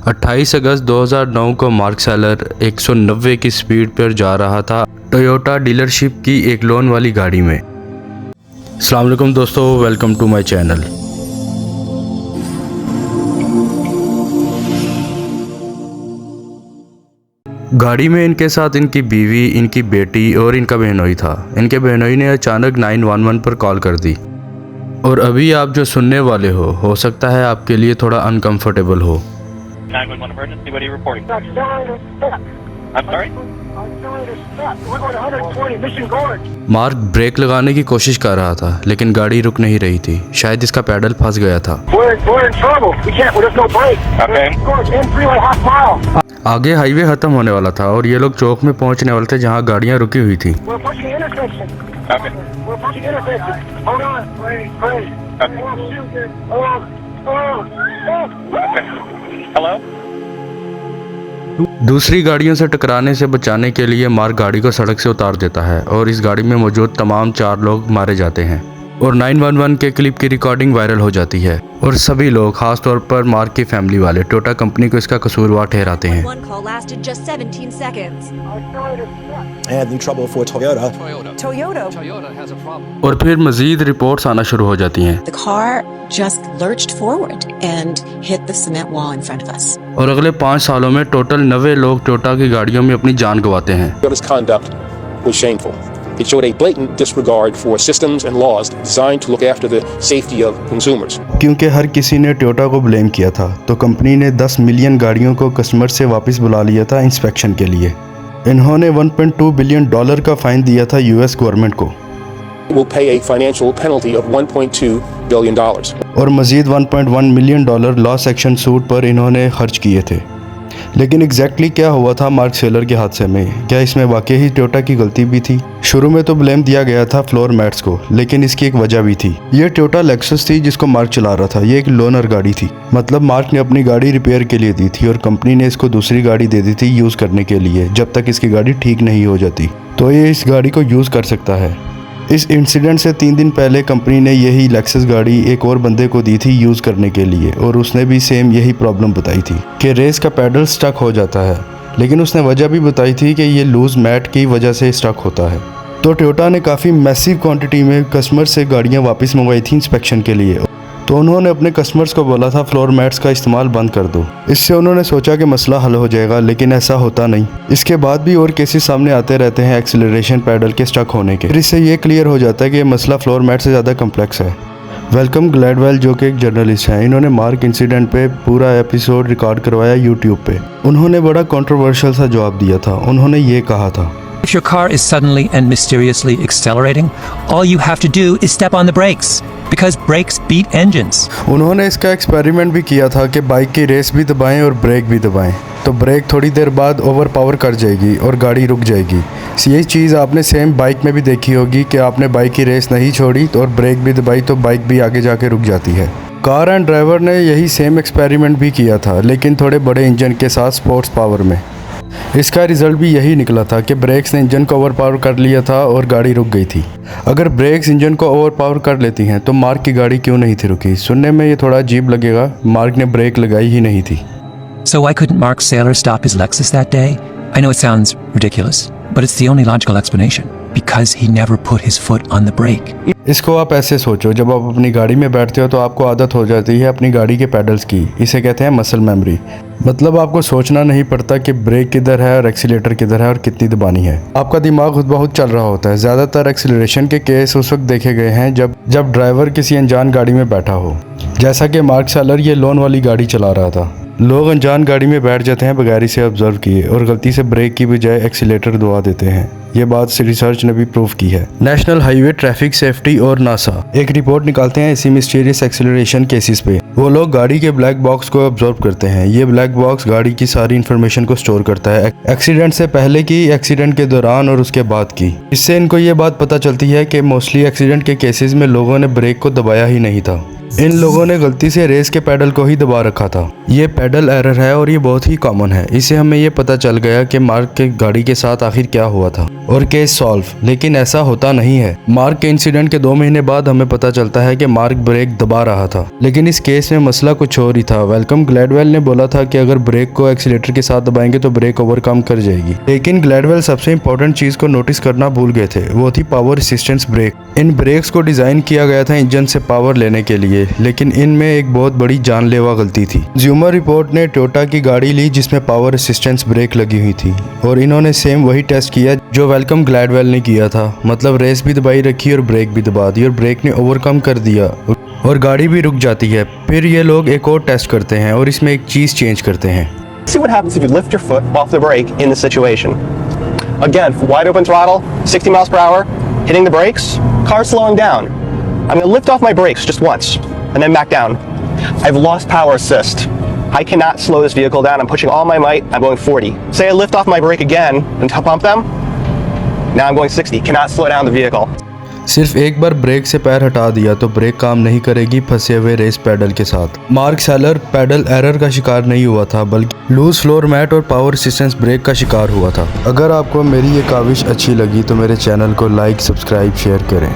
28 अगस्त 2009 को mark seller 190 की speed पर जा रहा था टोयोटा डीलरशिप की एक लोन वाली गाड़ी में। अस्सलाम वालेकुम दोस्तों, वेलकम टू माय चैनल। गाड़ी में इनके साथ इनकी बीवी, इनकी बेटी और इनका बहनोई था। इनके बहनोई ने अचानक 911 पर कॉल कर दी। और अभी आप जो सुनने वाले हो सकता है आपके लिए थोड़ा अनकंफर्टेबल हो। 911 emergency, what are you reporting? I'm sorry? Mark brake लगाने की कोशिश कर रहा था लेकिन गाड़ी रुक नहीं रही थी। शायद इसका पैडल फंस गया था। आगे हाईवे खत्म होने वाला था और ये लोग चौक में पहुंचने वाले थे जहां गाड़ियां रुकी हुई थी। Hello? दूसरी गाड़ियों से टकराने से बचाने के लिए मार्क गाड़ी को सड़क से उतार देता है और इस गाड़ी में मौजूद तमाम 4 लोग मारे जाते हैं और 911 के क्लिप की रिकॉर्डिंग वायरल हो जाती है और सभी लोग, खास तौर पर मार्क की फैमिली वाले, टोयोटा कंपनी को इसका कसूरवार ठहराते हैं। और फिर मजीद रिपोर्ट्स आना शुरू हो जाती हैं। और अगले 5 सालों में टोटल 90 लोग टोयोटा की गाड़ियों में अपनी जान गंवाते हैं। It showed a blatant disregard for systems and laws designed to look after the safety of consumers. क्योंकि हर किसी ने टोयोटा को ब्लेम किया था तो कंपनी ने 10 मिलियन गाड़ियों को कस्टमर से वापस बुला लिया था इंस्पेक्शन के लिए। इन्होंने $1.2 बिलियन का फाइन दिया था यूएस गवर्नमेंट को। Will pay a financial penalty of $1.2 billion. और मजीद $1.1 मिलियन लॉस एक्शन सूट पर इन्होंने खर्च किए थे। लेकिन एग्जैक्टली क्या हुआ था मार्क सेलर के हादसे में? क्या इसमें वाकई ही टोयोटा की गलती भी थी? शुरू में तो ब्लेम दिया गया था फ्लोर मैट्स को, लेकिन इसकी एक वजह भी थी। ये टोयोटा लेक्सस थी जिसको मार्क चला रहा था। ये एक लोनर गाड़ी थी, मतलब मार्क ने अपनी गाड़ी रिपेयर के लिए दी थी और कंपनी ने इसको दूसरी गाड़ी दे दी थी यूज़ करने के लिए जब तक इसकी गाड़ी ठीक नहीं हो जाती। तो ये इस गाड़ी को यूज़ कर सकता है। इस इंसिडेंट से 3 दिन पहले कंपनी ने यही लेक्सस गाड़ी एक और बंदे को दी थी यूज़ करने के लिए और उसने भी सेम यही प्रॉब्लम बताई थी कि रेस का पैडल स्टक हो जाता है, लेकिन उसने वजह भी बताई थी कि ये लूज मैट की वजह से स्टक होता है। तो टोयोटा ने काफ़ी मैसिव क्वांटिटी में कस्टमर से गाड़ियाँ वापस मंगवाई थी इंस्पेक्शन के लिए। तो उन्होंने अपने कस्टमर्स को बोला था फ्लोर मैट्स का इस्तेमाल बंद कर दो। इससे उन्होंने सोचा कि मसला हल हो जाएगा, लेकिन ऐसा होता नहीं। इसके बाद भी और केसेस सामने आते रहते हैं एक्सीलरेशन पैडल के स्टक होने के। फिर इससे ये क्लियर हो जाता है कि ये मसला फ्लोर मैट से ज़्यादा कम्प्लेक्स है। वेलकम ग्लैडवेल, जो कि एक जर्नलिस्ट हैं, इन्होंने मार्क इंसिडेंट पे पूरा एपिसोड रिकॉर्ड करवाया यूट्यूब पे। उन्होंने बड़ा कंट्रोवर्शियल सा जवाब दिया था। उन्होंने ये कहा था, If your car is suddenly and mysteriously accelerating, all you have to do is step on the brakes, because brakes beat engines. उन्होंने इसका एक्सपेरिमेंट भी किया था कि बाइक की रेस भी दबाएं और ब्रेक भी दबाएं, तो ब्रेक थोड़ी देर बाद ओवर पावर कर जाएगी और गाड़ी रुक जाएगी। यही चीज़ आपने सेम बाइक में भी देखी होगी कि आपने बाइक की रेस नहीं छोड़ी और ब्रेक भी दबाई तो बाइक भी आगे जाके रुक जाती है। कार एंड ड्राइवर ने यही सेम एक्सपेरिमेंट भी किया था, लेकिन थोड़े बड़े इंजन के साथ स्पोर्ट्स पावर में। इसका रिजल्ट भी यही निकला था कि ब्रेक्स ने इंजन को ओवर पावर कर लिया था और गाड़ी रुक गई थी। अगर ब्रेक्स इंजन को ओवर पावर कर लेती हैं तो मार्क की गाड़ी क्यों नहीं थी रुकी? सुनने में ये थोड़ा अजीब लगेगा, मार्क ने ब्रेक लगाई ही नहीं थी। So why couldn't Mark Saylor stop his Lexus that day? I know it sounds ridiculous, but it's the only logical explanation. Because he never put his foot on the brake. इसको आप ऐसे सोचो, जब आप अपनी गाड़ी में बैठते हो तो आपको आदत हो जाती है अपनी गाड़ी के पैडल्स की। इसे कहते हैं मसल मेमोरी। मतलब आपको सोचना नहीं पड़ता कि ब्रेक किधर है और एक्सीलेटर किधर है और कितनी दबानी है। आपका दिमाग खुद बहुत चल रहा होता है। ज़्यादातर एक्सीलरेशन के केस उस वक्त देखे गए हैं जब ड्राइवर किसी अनजान गाड़ी में बैठा हो, जैसा कि मार्क सेलर ये लोन वाली गाड़ी चला रहा था। लोग अनजान गाड़ी में बैठ जाते हैं बगैर इसे ऑब्जर्व किए और गलती से ब्रेक की बजाय एक्सीलेटर दबा देते हैं। ये बात से रिसर्च ने भी प्रूव की है। नेशनल हाईवे ट्रैफिक सेफ्टी और नासा एक रिपोर्ट निकालते हैं इसी मिस्टीरियस एक्सीलरेशन केसेस पे। वो लोग गाड़ी के ब्लैक बॉक्स को ऑब्जर्व करते हैं। ये ब्लैक बॉक्स गाड़ी की सारी इन्फॉर्मेशन को स्टोर करता है, एक्सीडेंट से पहले की, एक्सीडेंट के दौरान और उसके बाद की। इससे इनको ये बात पता चलती है कि मोस्टली एक्सीडेंट के केसेस में लोगों ने ब्रेक को दबाया ही नहीं था। इन लोगों ने गलती से रेस के पैडल को ही दबा रखा था। ये पैडल एरर है और ये बहुत ही कॉमन है। इससे हमें ये पता चल गया कि मार्क के गाड़ी के साथ आखिर क्या हुआ था और केस सॉल्व। लेकिन ऐसा होता नहीं है। मार्क के इंसिडेंट के 2 महीने बाद हमें पता चलता है कि मार्क ब्रेक दबा रहा था, लेकिन इस केस में मसला कुछ और ही था। वेलकम ग्लैडवेल ने बोला था कि अगर ब्रेक को एक्सीलेटर के साथ दबाएंगे तो ब्रेक ओवरकम कर जाएगी, लेकिन ग्लैडवेल सबसे इंपॉर्टेंट चीज को नोटिस करना भूल गए थे, वो थी पावर असिस्टेंस ब्रेक। इन ब्रेक्स को डिजाइन किया गया था इंजन से पावर लेने के लिए, लेकिन इनमें एक बहुत बड़ी जानलेवा गलती थी। ज्यूमर रिपोर्ट ने टोयोटा की गाड़ी ली जिसमें पावर असिस्टेंस ब्रेक लगी हुई थी और इन्होंने सेम वही टेस्ट किया जो वेलकम ग्लैडवेल ने किया था। मतलब रेस भी दबाई रखी और ब्रेक भी दबा दी और ब्रेक ने ओवरकम कर दिया और गाड़ी भी रुक जाती है। फिर ये लोग एक और टेस्ट करते हैं और इसमें एक चीज चेंज करते हैं। See what happens if you lift your foot off the brake in this situation. Again, wide open throttle, 60 miles per hour, hitting the brakes, car slowing down. I'm going to lift off my brakes just once and then back down. I've lost power assist. I cannot slow this vehicle down. I'm pushing all my might. I'm going 40. Say I lift off my brake again and pump them. Now I'm going 60. Cannot slow down the vehicle. सिर्फ एक बार break से पैर हटा दिया तो break काम नहीं करेगी फंसे हुए रेस पैडल के साथ। मार्क सेलर पैडल एरर का शिकार नहीं हुआ था, बल्कि लूज फ्लोर मैट और पावर असिस्टेंस ब्रेक का शिकार हुआ था। अगर आपको मेरी ये काविश अच्छी लगी तो मेरे चैनल को लाइक, सब्सक्राइब, शेयर करें।